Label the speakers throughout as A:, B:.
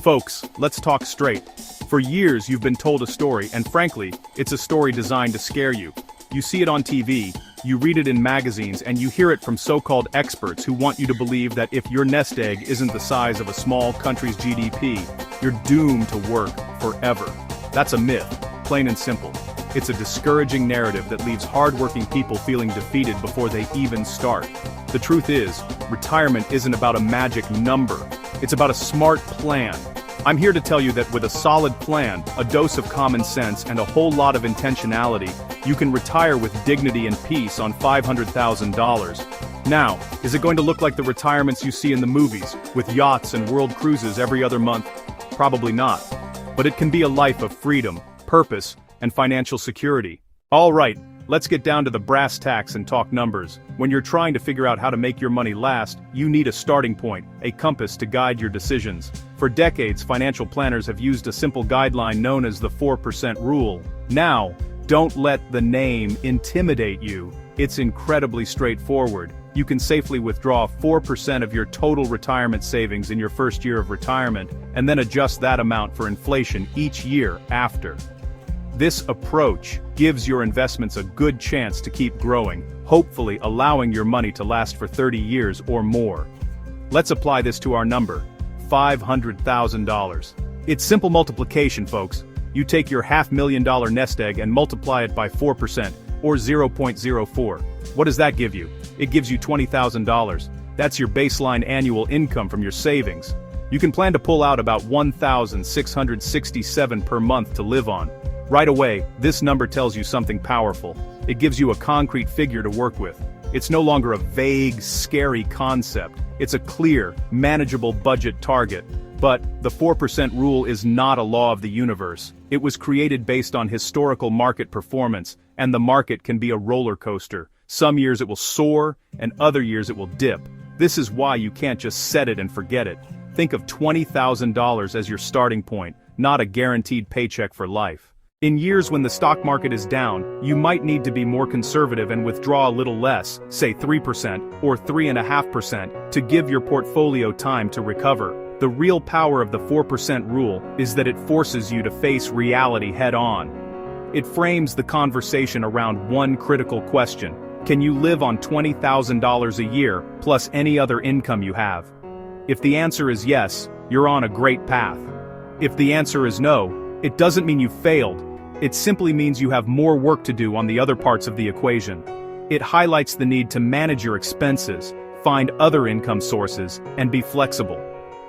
A: Folks, let's talk straight. For years you've been told a story, and frankly, it's a story designed to scare you. You see it on TV, you read it in magazines, and you hear it from so-called experts who want you to believe that if your nest egg isn't the size of a small country's GDP, you're doomed to work forever. That's a myth, plain and simple. It's a discouraging narrative that leaves hardworking people feeling defeated before they even start. The truth is, retirement isn't about a magic number. It's about a smart plan. I'm here to tell you that with a solid plan, a dose of common sense, and a whole lot of intentionality, you can retire with dignity and peace on $500,000. Now, is it going to look like the retirements you see in the movies, with yachts and world cruises every other month? Probably not. But it can be a life of freedom, purpose, and financial security. All right, let's get down to the brass tacks and talk numbers. When you're trying to figure out how to make your money last, you need a starting point, a compass to guide your decisions. For decades, financial planners have used a simple guideline known as the 4% rule. Now, don't let the name intimidate you. It's incredibly straightforward. You can safely withdraw 4% of your total retirement savings in your first year of retirement, and then adjust that amount for inflation each year after. This approach gives your investments a good chance to keep growing, hopefully allowing your money to last for 30 years or more. Let's apply this to our number, $500,000. It's simple multiplication, folks. You take your $500,000 nest egg and multiply it by 4%, or 0.04. What does that give you? It gives you $20,000. That's your baseline annual income from your savings. You can plan to pull out about $1,667 per month to live on. Right away, this number tells you something powerful. It gives you a concrete figure to work with. It's no longer a vague, scary concept. It's a clear, manageable budget target. But the 4% rule is not a law of the universe. It was created based on historical market performance, and the market can be a roller coaster. Some years it will soar, and other years it will dip. This is why you can't just set it and forget it. Think of $20,000 as your starting point, not a guaranteed paycheck for life. In years when the stock market is down, you might need to be more conservative and withdraw a little less, say 3% or 3.5%, to give your portfolio time to recover. The real power of the 4% rule is that it forces you to face reality head-on. It frames the conversation around one critical question: can you live on $20,000 a year, plus any other income you have? If the answer is yes, you're on a great path. If the answer is no, it doesn't mean you failed. It simply means you have more work to do on the other parts of the equation. It highlights the need to manage your expenses, find other income sources, and be flexible.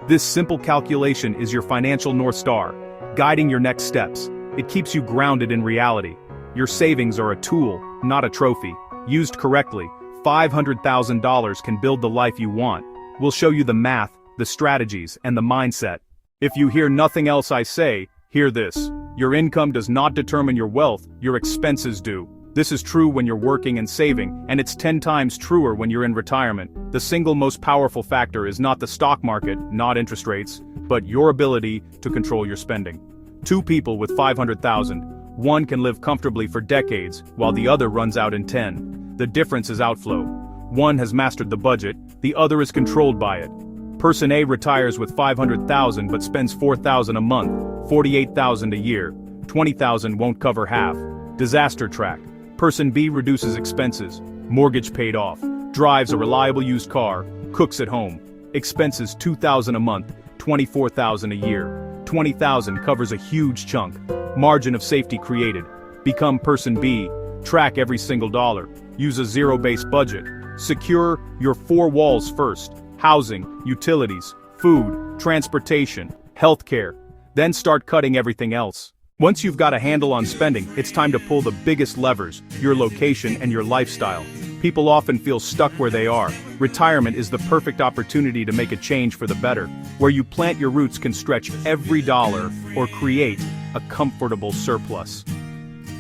A: This simple calculation is your financial North Star, guiding your next steps. It keeps you grounded in reality. Your savings are a tool, not a trophy. Used correctly, $500,000 can build the life you want. We'll show you the math, the strategies, and the mindset. If you hear nothing else I say, hear this. Your income does not determine your wealth, your expenses do. This is true when you're working and saving, and it's 10 times truer when you're in retirement. The single most powerful factor is not the stock market, not interest rates, but your ability to control your spending. Two people with $500,000, one can live comfortably for decades, while the other runs out in 10. The difference is outflow. One has mastered the budget, the other is controlled by it. Person A retires with $500,000 but spends $4,000 a month, $48,000 a year. $20,000 won't cover half. Disaster track. Person B reduces expenses, mortgage paid off, drives a reliable used car, cooks at home. Expenses $2,000 a month, $24,000 a year. $20,000 covers a huge chunk. Margin of safety created. Become person B. Track every single dollar. Use a zero-based budget. Secure your four walls first. Housing, utilities, food, transportation, healthcare. Then start cutting everything else. Once you've got a handle on spending, it's time to pull the biggest levers, your location and your lifestyle. People often feel stuck where they are. Retirement is the perfect opportunity to make a change for the better. Where you plant your roots can stretch every dollar or create a comfortable surplus.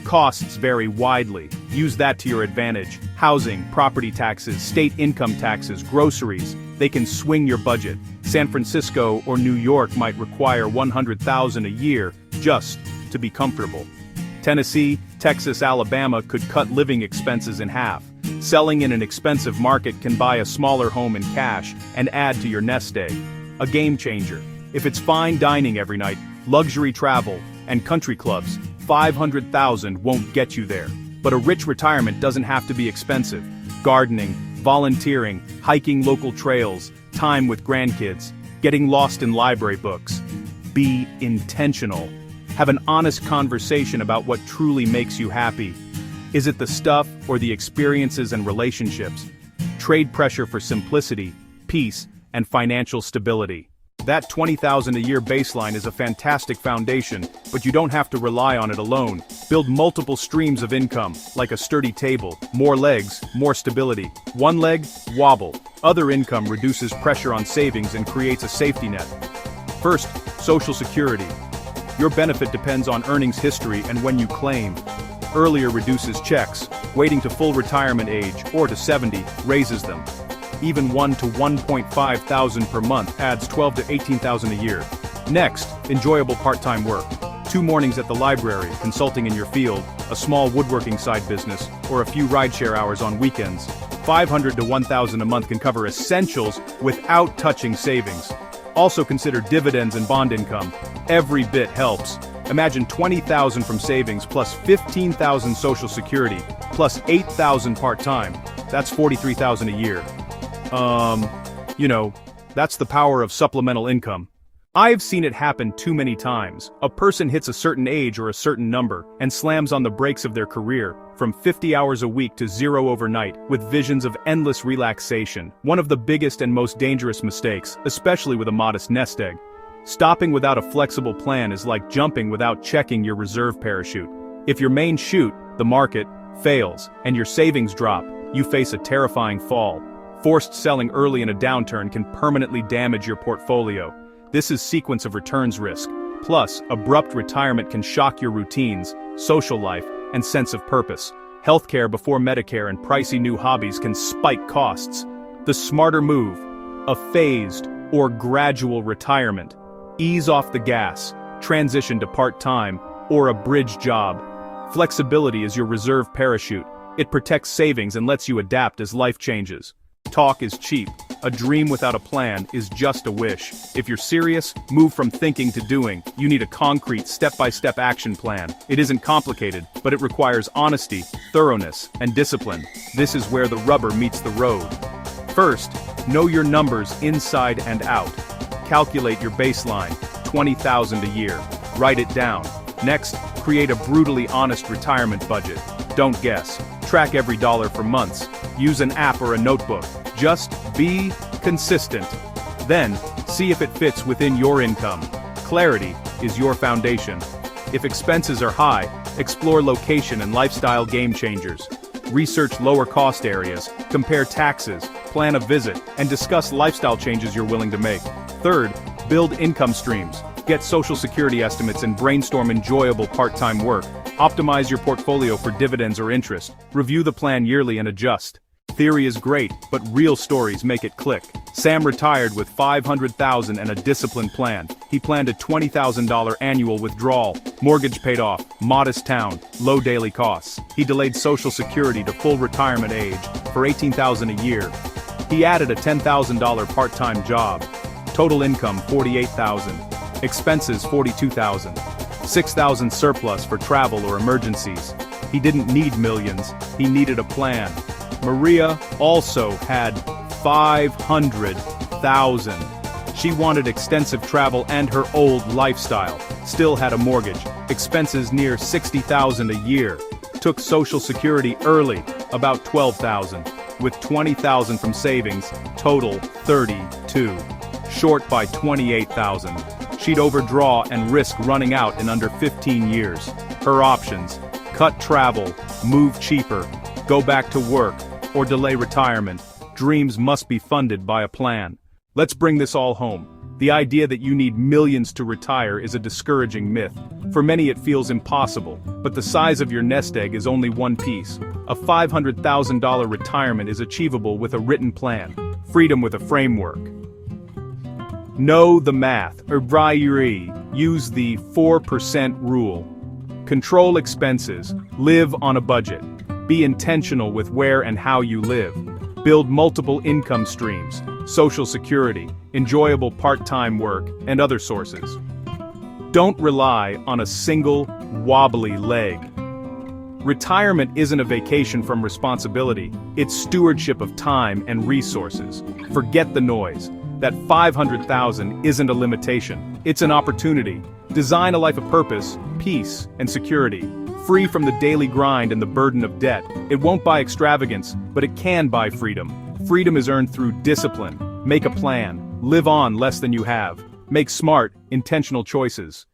A: Costs vary widely. Use that to your advantage. Housing, property taxes, state income taxes, groceries. They can swing your budget. San Francisco or New York might require $100,000 a year just to be comfortable. Tennessee, Texas, Alabama could cut living expenses in half. Selling in an expensive market can buy a smaller home in cash and add to your nest egg. A game changer. If it's fine dining every night, luxury travel, and country clubs, 500,000 won't get you there. But a rich retirement doesn't have to be expensive. Gardening, volunteering, hiking local trails, time with grandkids, getting lost in library books. Be intentional. Have an honest conversation about what truly makes you happy. Is it the stuff or the experiences and relationships? Trade pressure for simplicity, peace, and financial stability. That $20,000 a year baseline is a fantastic foundation, but you don't have to rely on it alone. Build multiple streams of income, like a sturdy table. More legs, more stability. One leg, wobble. Other income reduces pressure on savings and creates a safety net. First, Social Security. Your benefit depends on earnings history and when you claim. Earlier reduces checks. Waiting to full retirement age, or to 70, raises them. Even 1 to 1.5 thousand per month adds 12 to 18,000 a year. Next, enjoyable part-time work. 2 mornings at the library, consulting in your field, a small woodworking side business, or a few rideshare hours on weekends. 500 to 1,000 a month can cover essentials without touching savings. Also consider dividends and bond income. Every bit helps. Imagine 20,000 from savings plus 15,000 Social Security, plus 8,000 part-time. That's 43,000 a year. That's the power of supplemental income. I've seen it happen too many times. A person hits a certain age or a certain number and slams on the brakes of their career, from 50 hours a week to 0 overnight, with visions of endless relaxation. One of the biggest and most dangerous mistakes, especially with a modest nest egg. Stopping without a flexible plan is like jumping without checking your reserve parachute. If your main chute, the market, fails, and your savings drop, you face a terrifying fall. Forced selling early in a downturn can permanently damage your portfolio. This is sequence of returns risk. Plus, abrupt retirement can shock your routines, social life, and sense of purpose. Healthcare before Medicare and pricey new hobbies can spike costs. The smarter move, a phased or gradual retirement. Ease off the gas, transition to part-time, or a bridge job. Flexibility is your reserve parachute. It protects savings and lets you adapt as life changes. Talk is cheap. A dream without a plan is just a wish. If you're serious, move from thinking to doing. You need a concrete, step-by-step action plan. It isn't complicated, but it requires honesty, thoroughness, and discipline. This is where the rubber meets the road. First, know your numbers inside and out. Calculate your baseline, 20,000 a year. Write it down. Next, create a brutally honest retirement budget. Don't guess. Track every dollar for months. Use an app or a notebook. Just be consistent. Then, see if it fits within your income. Clarity is your foundation. If expenses are high, explore location and lifestyle game changers. Research lower cost areas, compare taxes, plan a visit, and discuss lifestyle changes you're willing to make. Third, build income streams. Get Social Security estimates and brainstorm enjoyable part-time work. Optimize your portfolio for dividends or interest. Review the plan yearly and adjust. Theory is great, but real stories make it click. Sam retired with $500,000 and a disciplined plan. He planned a $20,000 annual withdrawal, mortgage paid off, modest town, low daily costs. He delayed Social Security to full retirement age for $18,000 a year. He added a $10,000 part-time job. Total income $48,000. Expenses $42,000. $6,000 surplus for travel or emergencies. He didn't need millions, he needed a plan. Maria also had $500,000. She wanted extensive travel and her old lifestyle. Still had a mortgage. Expenses near $60,000 a year. Took Social Security early, about $12,000. With $20,000 from savings, total $32,000. Short by $28,000. She'd overdraw and risk running out in under 15 years. Her options: cut travel, move cheaper, go back to work, or delay retirement. Dreams must be funded by a plan. Let's bring this all home. The idea that you need millions to retire is a discouraging myth. For many it feels impossible, but the size of your nest egg is only one piece. A $500,000 retirement is achievable with a written plan. Freedom with a framework. Know the math, use the 4% rule. Control expenses, live on a budget. Be intentional with where and how you live. Build multiple income streams. social security, enjoyable part-time work, and other sources. Don't rely on a single, wobbly leg. Retirement isn't a vacation from responsibility, it's stewardship of time and resources. Forget the noise. That 500,000 isn't a limitation, it's an opportunity. Design a life of purpose, peace, and security. Free from the daily grind and the burden of debt. It won't buy extravagance, but it can buy freedom. Freedom is earned through discipline. Make a plan. Live on less than you have. Make smart, intentional choices.